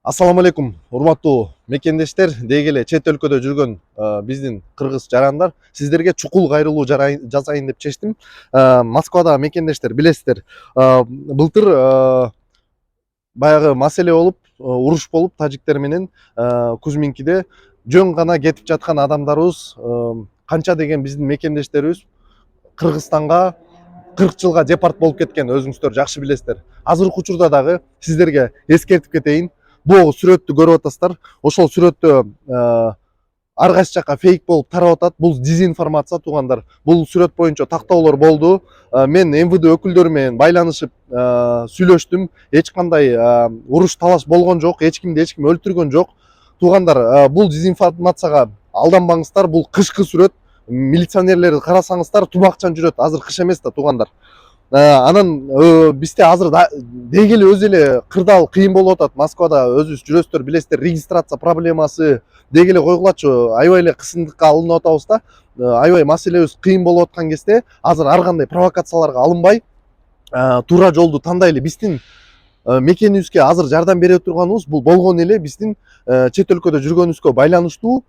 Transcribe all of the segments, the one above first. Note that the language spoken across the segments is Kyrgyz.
Assalamu алейкум, урматтуу мекендештер, дегеле чет өлкөдө жүргөн биздин кыргыз жарандар, сиздерге чукул кайрылуу жасайын деп чечтим. Москвада мекендештер билесиздер, былтыр баягы маселе болуп, уруш болуп тажиктер менен Кузминкиде жөн гана кетип жаткан адамдарыбыз канча деген биздин мекендештерибиз Кыргызстанга 40 жылга депорт болуп кеткен, өзүңүздөр жакшы билесиздер. Азыркы учурда дагы сиздерге эскертип кетейин. Бул сүрөттү көрүп атасыздар. Ошол сүрөттө ар кайсы жака фейк болуп тарап атат. Бул дезинформация туугандар. Бул сүрөт боюнча тактоолор болду. Мен МВД өкүлдөрү менен байланышып сүйлөштүм. Эч кандай уруш талаш болгон жок, эч кимди эч ким өлтүргөн жок. Туугандар, бул дезинформацияга алданбаңыздар. Бул кышкы сүрөт. Милиционерлерди карасаңыздар, тумакчан жүрөт. Азыр кыш эмес да, туугандар. Анан бизде азыр деги эле өзү эле кырдаал кыйын болуп атат. Москвада өзүбүз жүрөсүздөр, билесиздер, регистрация проблемасы деги эле койгулачы, аябай эле кысымдыкка алынып атабыз да. Аябай маселебиз кыйын болуп аткан кезде азыр ар кандай провокацияларга алынбай, туура жолду тандай эле биздин мекенибизге азыр жардам бере турганыбыз бул болгон эле биздин чет өлкөдө жүргөнүбүзгө байланыштуу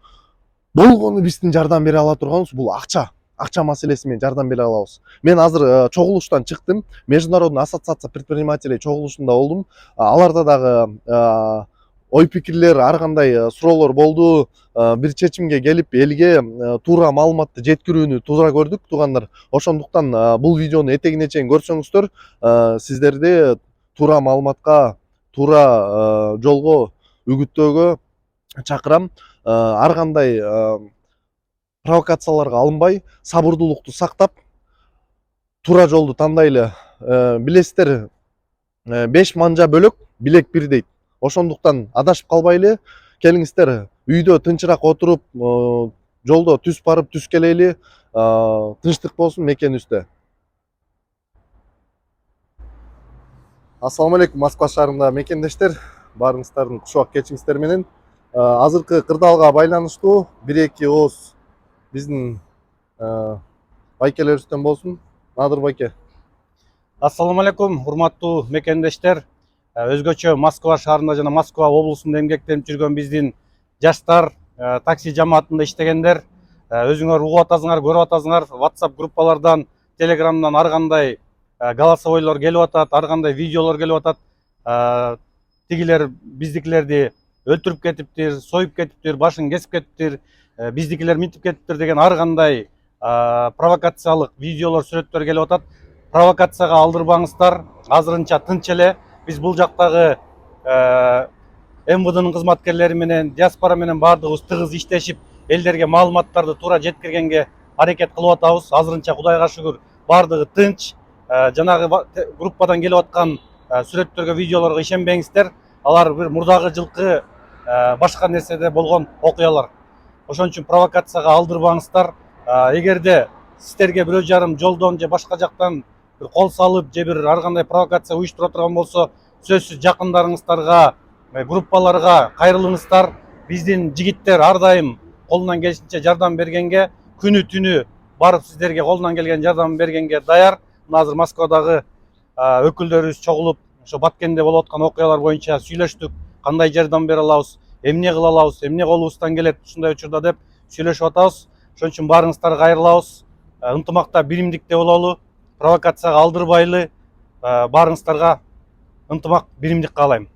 болгону биздин жардам бере ала турганыбыз бул акча маселеси менен жардам бере алабыз. Мен азыр чогулуштан чыктым. Международный ассоциация предпринимателей чогулушунда болдум. Аларда дагы ой пикирлер, ар кандай суроолор болду. Бир чечимге келип, элге туура маалыматты жеткирүүнү туура көрдүк, туугандар. Ошондуктан бул видеону этегине чейин көрсөңүздөр, сиздерди туура маалыматка, туура жолго үгүттөөгө чакырам. Ар кандай провокацияларга алынбай, сабырдуулукту сактап, туура жолду тандайлы. Билесиздер, 5 манжа бөлөк, билек бир дейт. Ошондуктан адашып калбайлы, келиңиздер үйдө тынчыраак отуруп, жолдо түз барып, түз келели, тынчтык болсун мекенибизде. Ассаламу алейкум, Москва шаарында мекендештер, баарыңыздардын кушубак кечиңиздер менен. Азыркы кырдаалга байланыштуу бир-эки ооз биздин байкелерибизден болсун. Надыр байке. Ассаламу алейкум, урматтуу мекендештер. Өзгөчө Москва шаарында жана Москва облусунда эмгектенип жүргөн биздин жаштар, такси жамаатында иштегендер, өзүңөр угуп атасыңар, көрүп атасыңар, WhatsApp группалардан, Telegramдан ар кандай голосовойлор келип атат, ар кандай видеолор келип атат. Тигилер биздикилерди өлтүрүп кетиптир, союп кетиптир, башын кесип кетиптир, биздикилер минтип кетиптир деген ар кандай провокациялык видеолор, сүрөттөр келип атат. Провокацияга алдырбаңыздар, азырынча тынч эле. Биз бул жактагы МВДнын кызматкерлери менен, диаспора менен баардыгыбыз тыгыз иштешип, элдерге маалыматтарды туура жеткиргенге аракет кылып атабыз. Азырынча Кудайга шүгүр, баардыгы тынч. Жанагы группадан келип аткан сүрөттөргө, видеолорго ишенбеңиздер. Алар бир мурдагы жылкы башка нерседе болгон окуялар. Ошон үчүн провокацияга алдырбаңыздар. Эгерде сиздерге бирөө жарым жолдон же башка жактан бир кол салып, же бир ар кандай провокация уюштура турган болсо, сөзсүз жакындарыңыздарга, группаларга кайрылыңыздар. Биздин жигиттер ар дайым колунан келишинче жардам бергенге, күнү түнү барып сиздерге колунан келген жардам бергенге даяр. Мына азыр Москвадагы өкүлдөрүбүз чогулуп, ошо Баткенде болуп аткан окуялар боюнча сүйлөштүк. Кандай жардам бере алабыз, эмне кыла алабыз, эмне колубуздан келет ушундай учурда деп сүйлөшүп атабыз. Ошон үчүн баарыңыздарга кайрылабыз. Ынтымакта, биримдикте бололу, провокацияга алдырбайлы, баарыңыздарга ынтымак, биримдик каалайм.